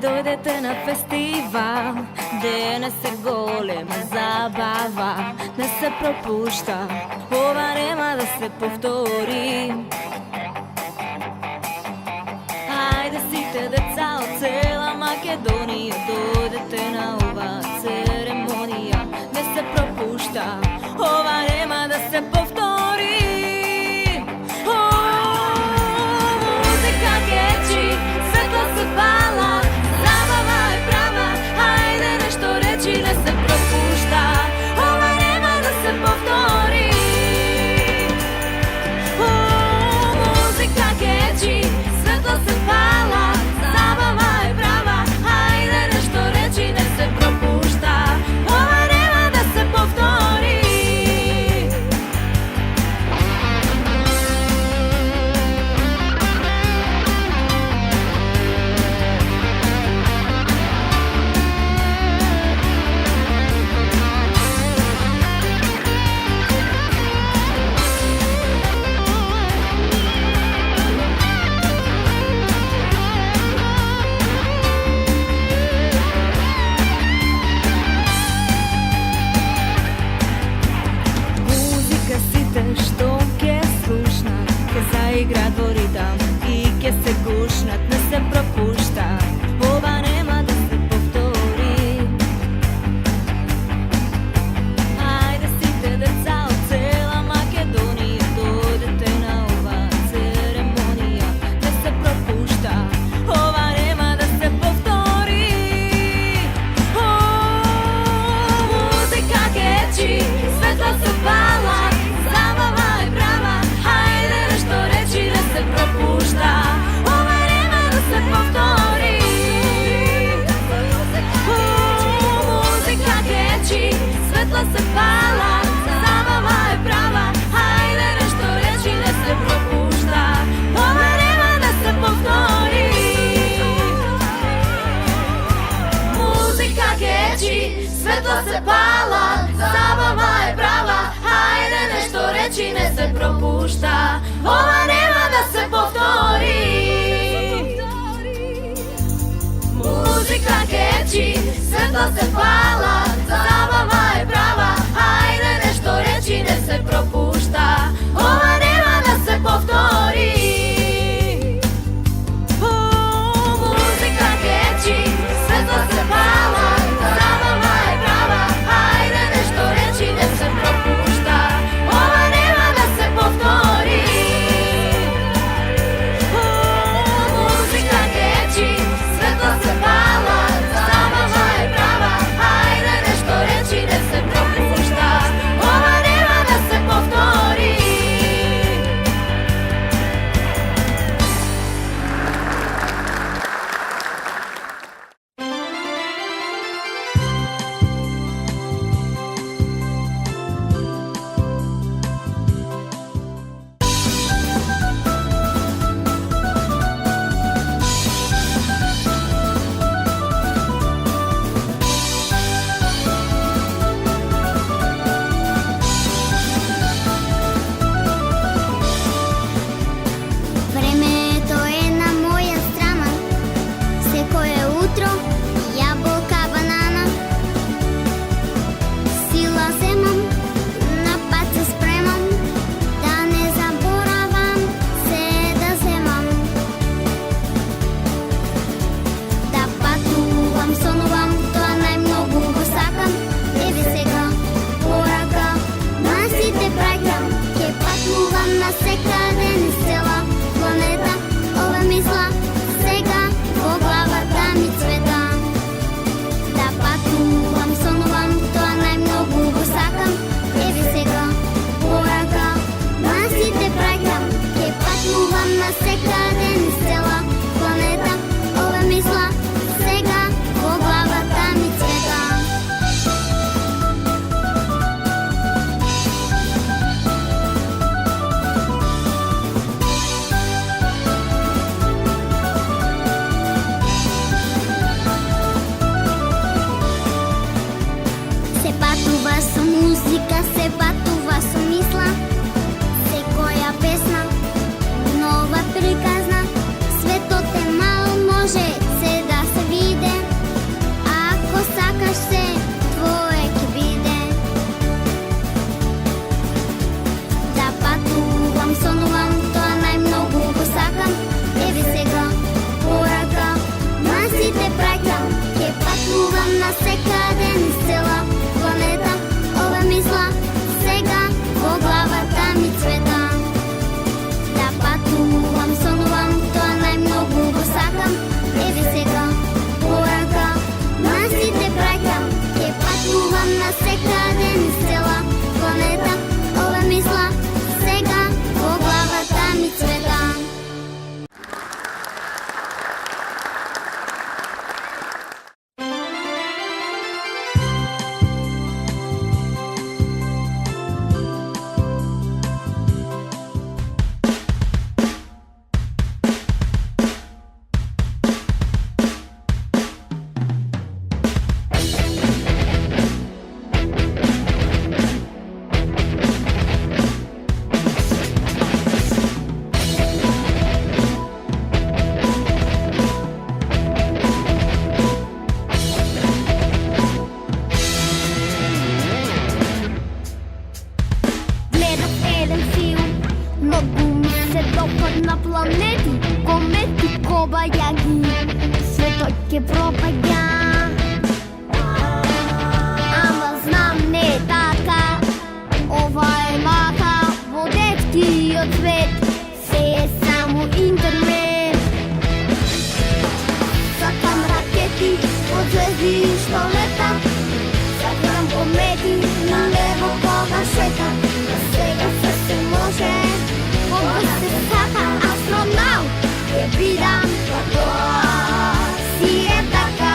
Dojdete na festival, gdje se golema zabava, ne se propušta, ova nema da se povtori. Ajde site deca od cela Makedonija, dojdete na ova ceremonija, ne se propušta, ova nema da se povtori. Muzika keči, svetlo se pala, zabava je prava, ajde nešto reći, ne se propušta, ova nema da se povtori. Muzika keči, svetlo se pala, zabava je prava, ajde nešto reći, ne se propušta, ova nema da se povtori. Što ke slušnat, ke zaigra dvoritam i ke se gušnat, ne se propušta, ova nema da se povtori. Ajde site deca od cela Makedonija, dojdete na ova ceremonija, ne se propušta, ova nema da se povtori. Muzika keči, svetlo se pala, zabava je prava, ajde nešto reći, ne se propušta, ova nema da se povtori. Muzika keči, svetlo se pala, zabava je prava, ajde nešto reći, ne se propušta, ova nema da se povtori. Muzika keči, svetlo se pala, zabava je prava, ajde nešto reći, ne se propušta, ova nema da se povtori. Muzika keči, svetlo se pala, zabava je prava, ajde nešto reći, ne se propušta, ova nema da se povtori. Muzika keči, svetlo se pala, zabava je prava, ajde nešto reći, ne se propušta, ova nema da se povtori. Muzika keči, svetlo se pala, zabava je prava, ajde Светоќе пропаѓа. Ама знам не е така. Ова е мака во деткиот свет. Се е само интернет. Сакам ракети од звезди што летат. Сакам комети на небо кога шетат. Сега се може. Кога се сака астронавт. Ќе бидам тоа си е така.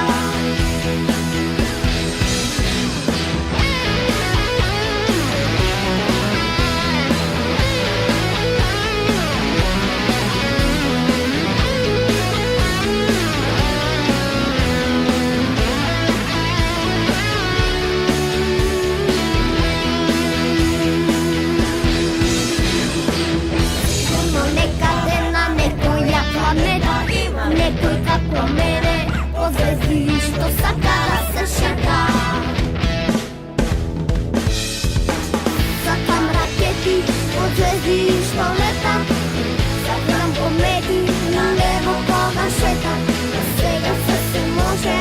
Некој како мене, по звезди што сака да се шета. Сакам ракети од звезди што летат. Сакам комети на небо кога шетат. Сега се може,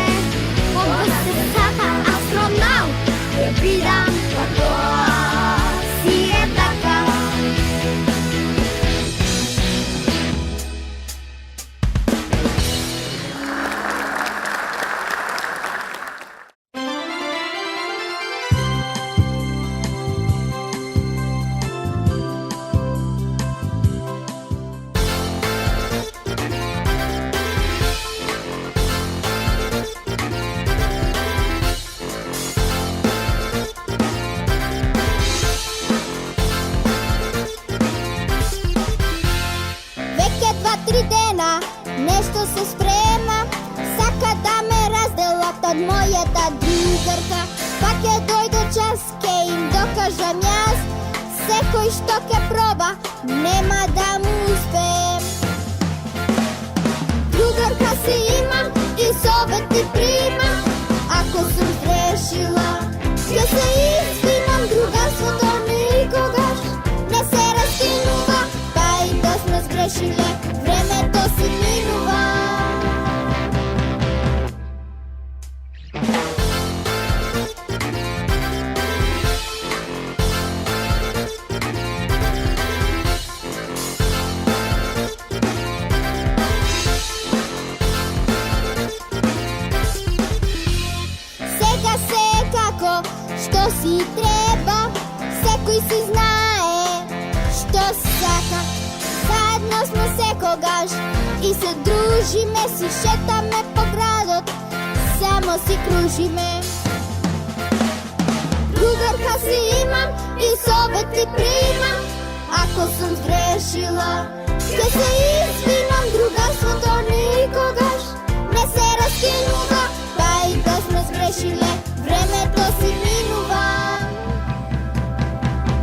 кога се сака астронавт. Ќе бидам тоа си е така. Нешто се спрема, сака да ме разделат од мојата другарка. Пак ќе дојде час, ке им докажам јас. Секој што ке проба, нема да му успеем. Другарка си имам и совети примам. Ако сум грешила, ќе се извинам. Другарството никогаш не се раскинува. Па и да сме сгрешиле, времето си минува. Сега се како што си треба. Секој си знае што сака. Заедно сме секогаш и се дружиме, си шетаме по градот, само си кружиме. Другарка си имам и совети примам. Ако сум сгрешила, ќе се извинам. Другарството никогаш не се раскинува. Па и да сме сгрешиле, времето си минува.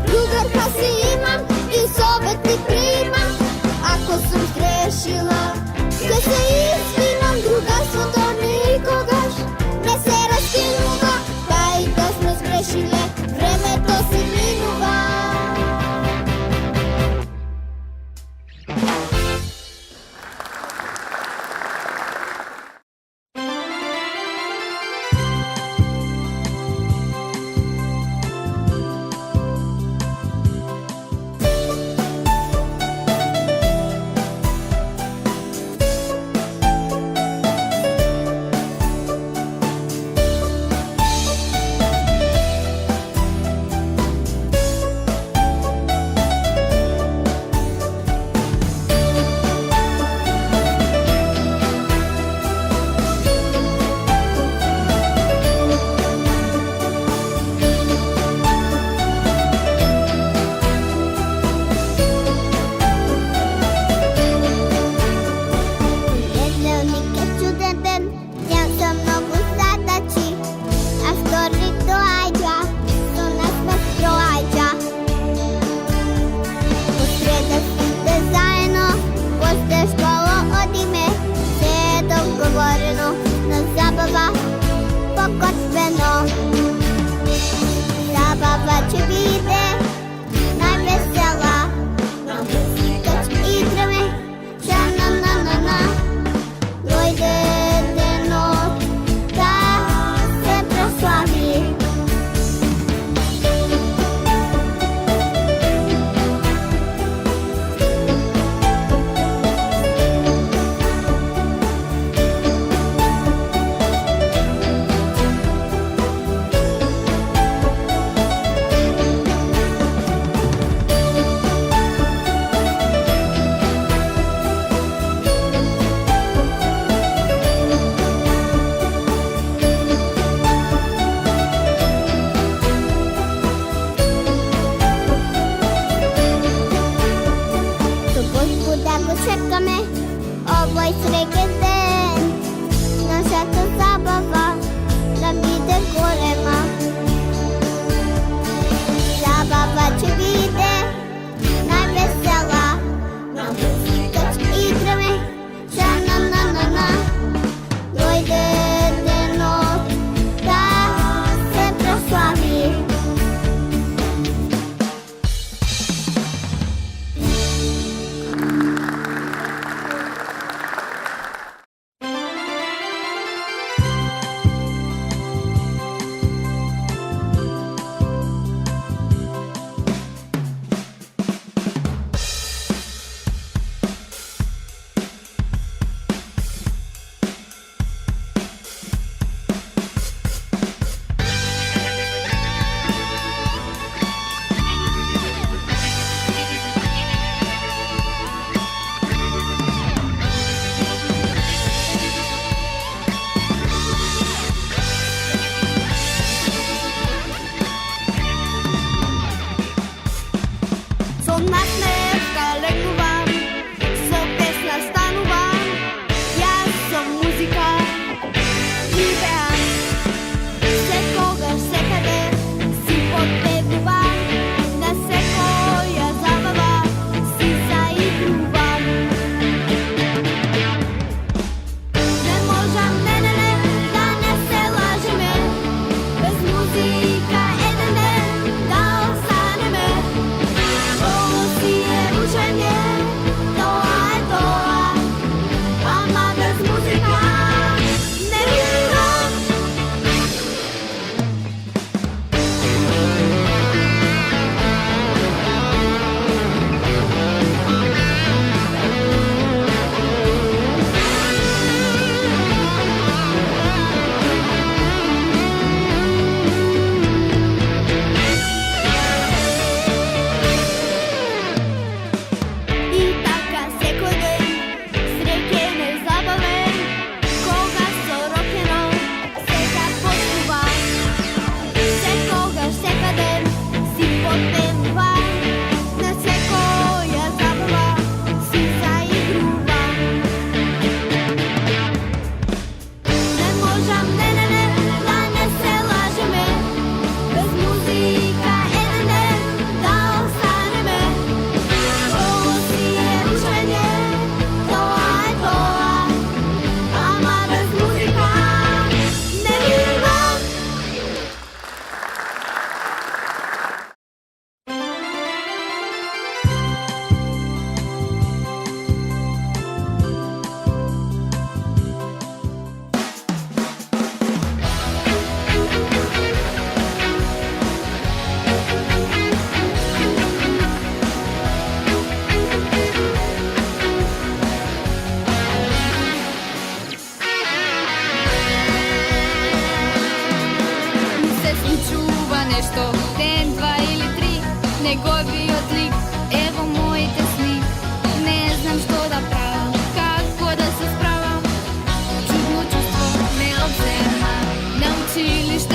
Другарка си имам и совети примам. Ако сум сгрешила, ќе се извинам. Другарството никогаш не се раскинува. Па и да сме сгрешиле, времето си минува.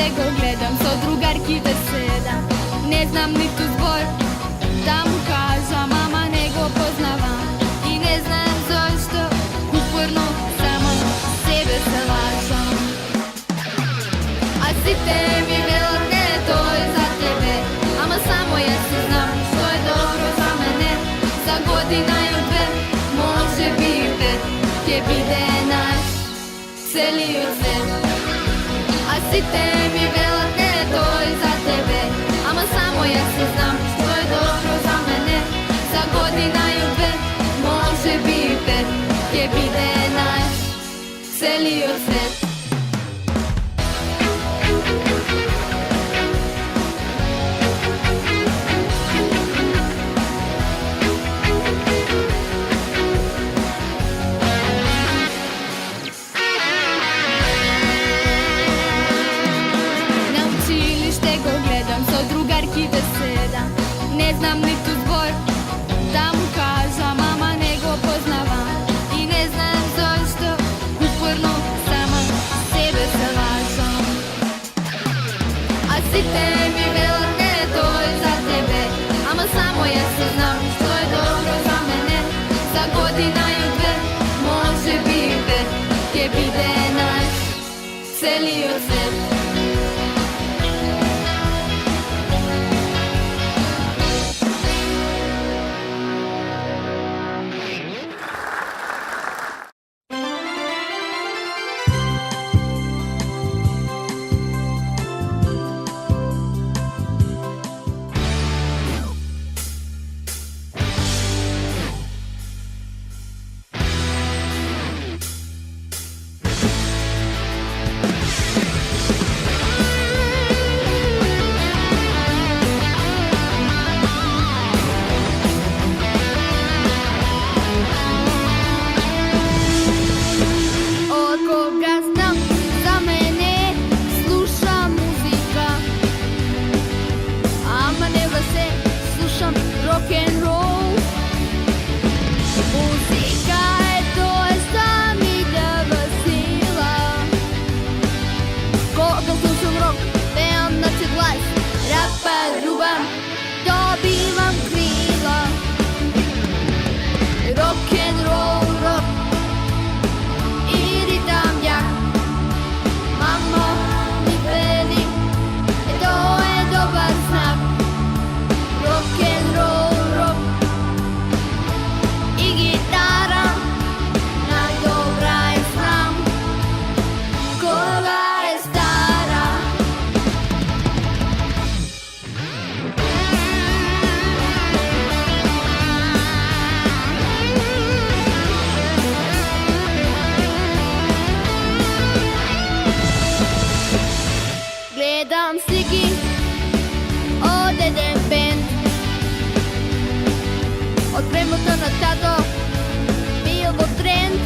go gledam, so drugarki da sedam. Ne znam ni tu zbor, da mu kažem mama, nego poznavam. I ne znam zašto, uporno samo sebe se lažem. A site mi velte, to je za tebe, ama samo ja se znam što je dobro za mene. Za godina i dve, može biti, gdje bide naš celio svet. A site mi velte, to je za tebe, ama samo ja se znam što je dobro za mene. Za godina i dve, može biti, gdje bide naš celio svet. Drugarki da sedam, ne znam ni tu zbor, da mu kažem mama, nego poznavam. I ne znam zašto, uporno sama sebe se lažem. A site mi velte, to je za tebe, ama samo ja se znam što je dobro za mene. Za godina i dve, može biti, gdje bide naš celio svet. Gledam sliki od Dede Band, od Premoto na tato bio trend.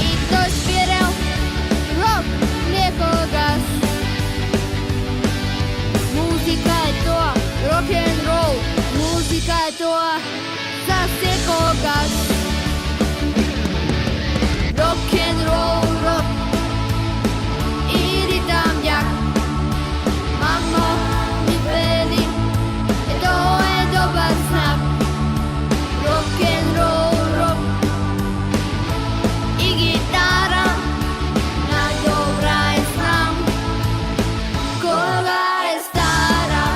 I to špirel rock nekogas. Muzika je to, rock and roll, muzika je to za sekogas. Rock and roll, rock i ritam jak. Mamo mi veli, to je dobar znak. Rock and roll, rock i gitara, najdobra je znam koga je stara.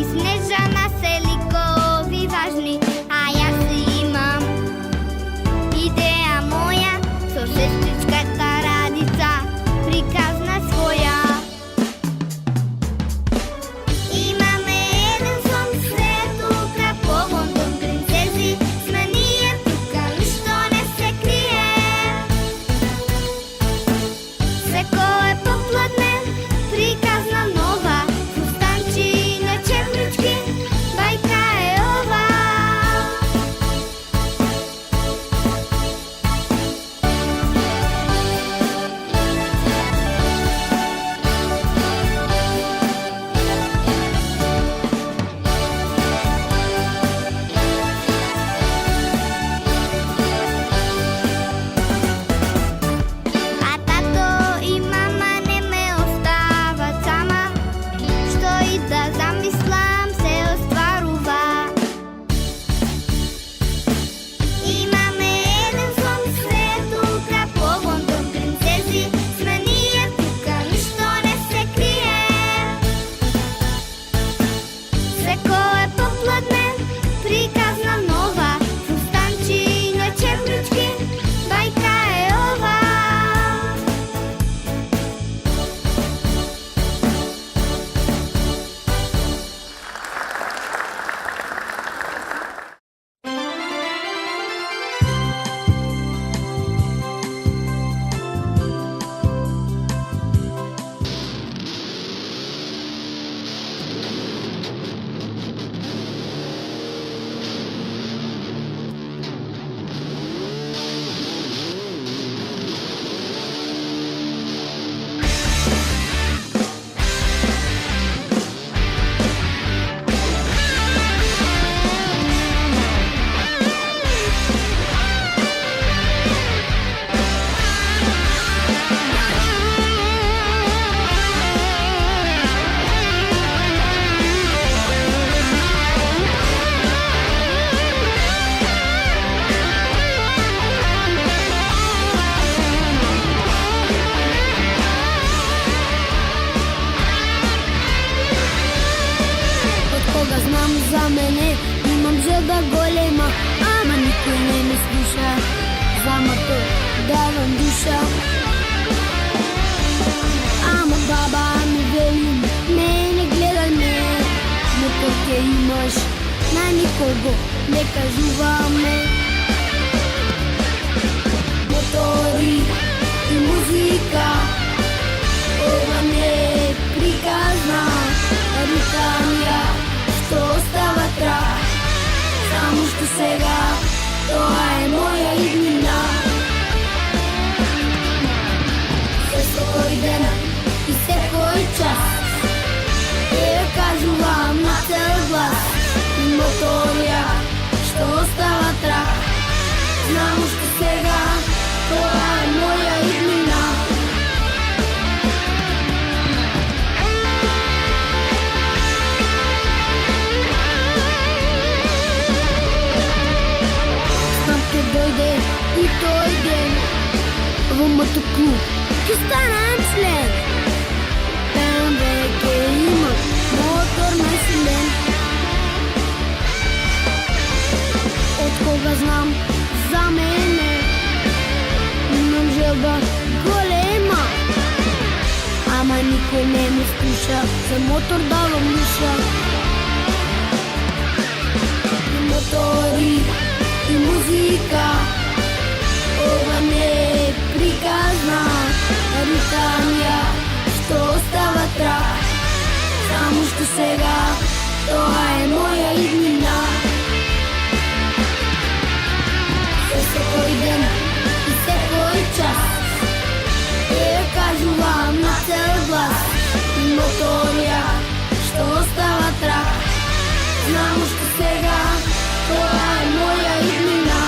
i Snežana Selikovi važni, a ja si imam ideja moja, so sestrička ta radica, prikazna svoja. Imame jedan svom svetu, krapovom dom princezi, s meni je tuka, ništo ne se krije. Sve ko je popodne, prikazna nova, fustančine čeplički, bajka je ova. A tato i mama ne me ostavat sama, što i da zamislam se ostvaruva. Imame jedan svom svetu, krapovom dom princezi, s meni je tuka, ništo ne se krije. Sve ko je popodne, prikazna nova, fustančine čeplički, bajka je ova. Od koga znam za mene, imam želja golema, ama niko ne me sluša, za motor davam duša. Ama baba mi veli, mene gledaj me, motor ke imaš, na nikogo ne kažuva me. Motori i muzika, ova ne prikazna ritamija, što ostava trag, samo što сега, това е моя иднина. Всекой ден и всекой час я кажувам на цел глас, моторя, što ostava trag, само što сега, това е моя иднина. Знам ще дойде и той ден, в мотоклуб ще станам член. Там веќе има мотор најсилен. Од кога знам за мене, имам желба голема, ама никој не ме слуша, за мотор давам душа. И мотори и музика, ова не е приказна ритамија, што остава траг, само што сега, тоа е моја иднина. Секој ден и секој час ја кажувам на цел глас, моторија, што остава траг, знам што сега, тоа е моја иднина.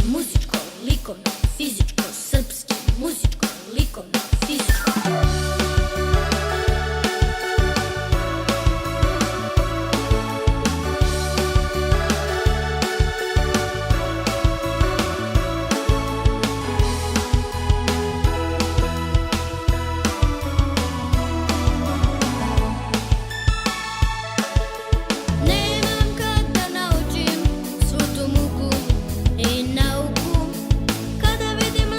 muzičko, likovno, fizičko, srpski, muzičko, likovno, fizičko. Nemam kad da naučim svu tu muku i nauku. Kada vidim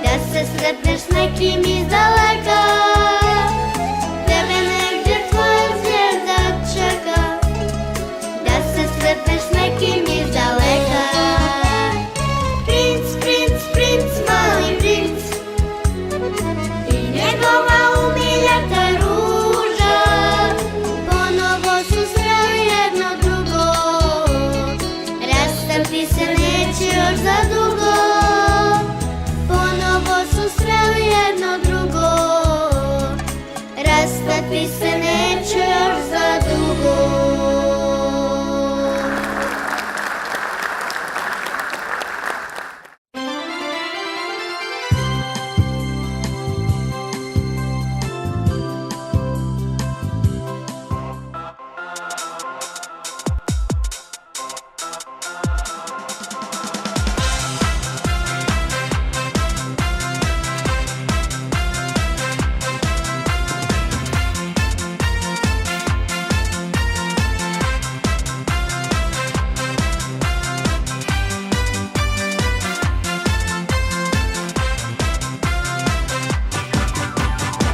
da se sretneš s nekim izdaleka. Tebe negdje tvoja zvijezda čeka, da se sretneš s nekim izdaleka. Princ, princ, princ, mali princ i njegova umiljata ruža ponovo su sreli jedno drugo, rastati se neće još za dugo. Ponovo su sreli jedno drugo, rastati se neće još za dugo.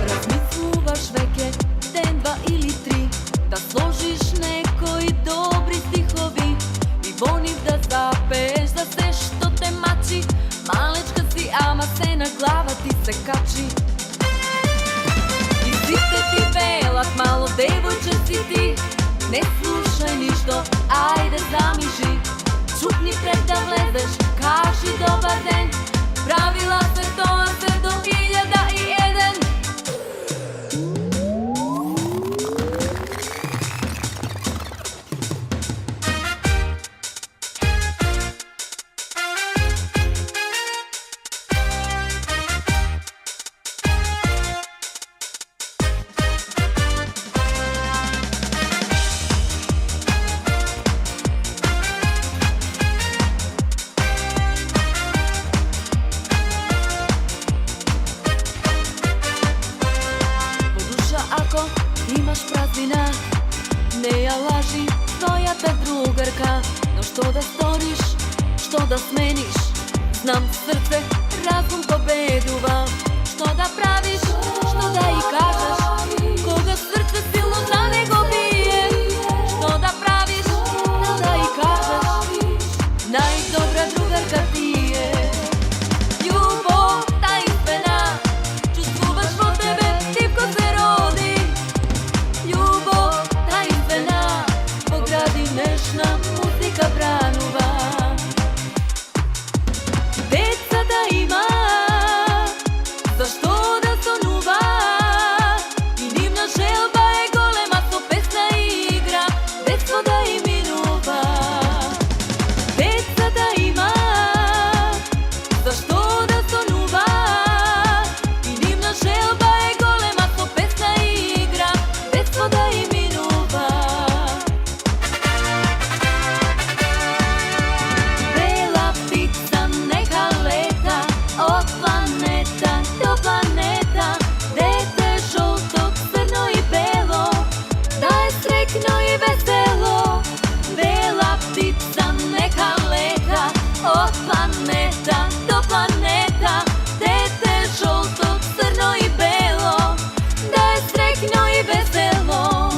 Razmisluvaš veke, den, dva ili tri, da složiš nekoj dobri stihovi i volim da zapeš za sve što te mači. Malečka si, ama se na glava ti se kači. Izvite ti velak, malo devojče si ti, ne slušaj ništo, ajde zamiži. Čutni pred da vlezeš, kaži dobar den, pravila se to, a sve do 1001. Ako imaš praznina, ne ja laži, tvoja ta drugarka. No što da storiš, što da smeniš, znam srce, razum pobeduva. Što da praviš, što da i kažeš, koga srce silno za nego bije. Što da praviš, što da i kažeš, najdobra drugarka ti je. Ljubav tajinstvena, čustvuvaš od tebe, tipko se rodi. Ljubav tajinstvena, pogradi nešna muzika branuva. Deca da ima, zašto da sonuva, i divna želba je golema, to pesna igra, detstvo da i minuva. Deca da ima, zašto da sonuva, i divna želba je golema, to pesna igra, detstvo da i minuva. Bela ptica neka leta od planeta do planeta, dete žolto, crno i belo, da je srećno i veselo. Bela ptica neka leta od planeta do planeta, dete žolto, crno i belo, da je srećno i veselo.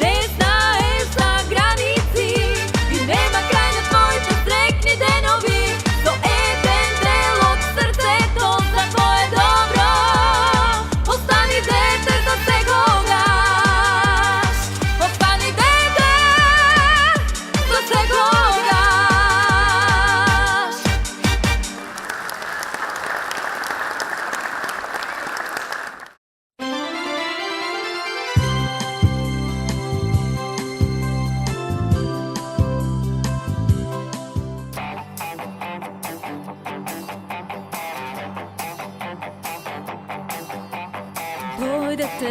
Ne znaješ za granici i nema kraj na tvoj te srećni denovi. To Eden delog srce, to za tvoje dobro. Ostani dete za sve kogaš, ostani dete za sve kogaš.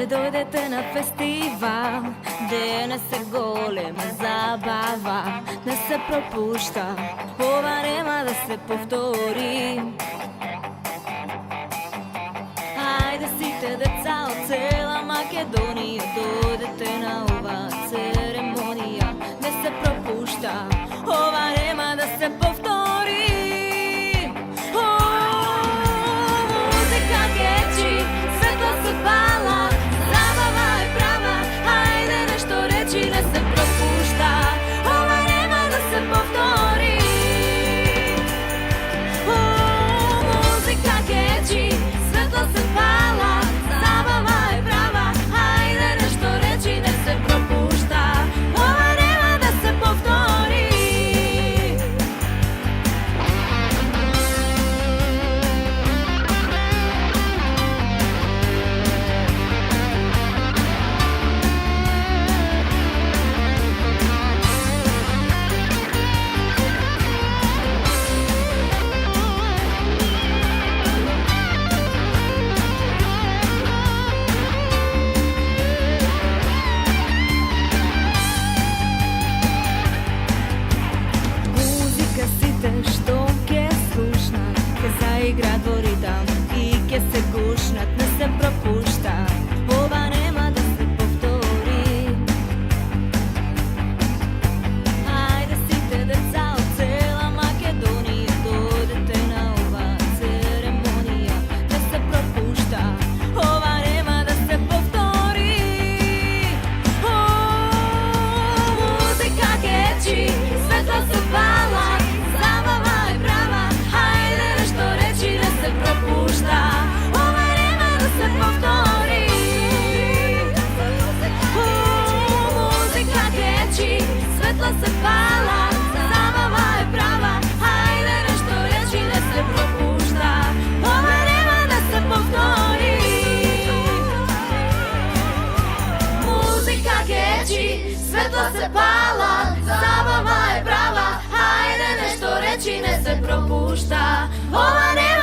Dojdete na festival, gdje se golema zabava, ne se propušta, ova nema da se povtori. Hajde site deca od cela Makedonije, dođete na ova ceremonija, ne se propušta, ova nema da se povtori. Muzika keči, svetlo se pala, zabava je prava, hajde nešto reći, ne se propušta, ova nema da se povtori. Muzika keči, svetlo se pala, zabava je prava, hajde nešto reći, ne se propušta, ova nema da se povtori. Muzika site što ke slušnat, ke zaigra dvoritam i ke se gušnat, ne se propušta, ova nema da se povtori. Hajde site deca od cela Makedonije, dođete na ova ceremonija, ne se propušta, ova nema da se povtori. Muzika keči, svetlo se pala, zabava je prava, hajde nešto reći, ne se propušta, ova nema da se povtori. Muzika keči, svetlo se pala, zabava je prava, hajde nešto reći, ne se propušta, ova nema da se povtori. Muzika keči, svetlo se pala, zabava je prava, hajde nešto reći, ne se propušta, ova nema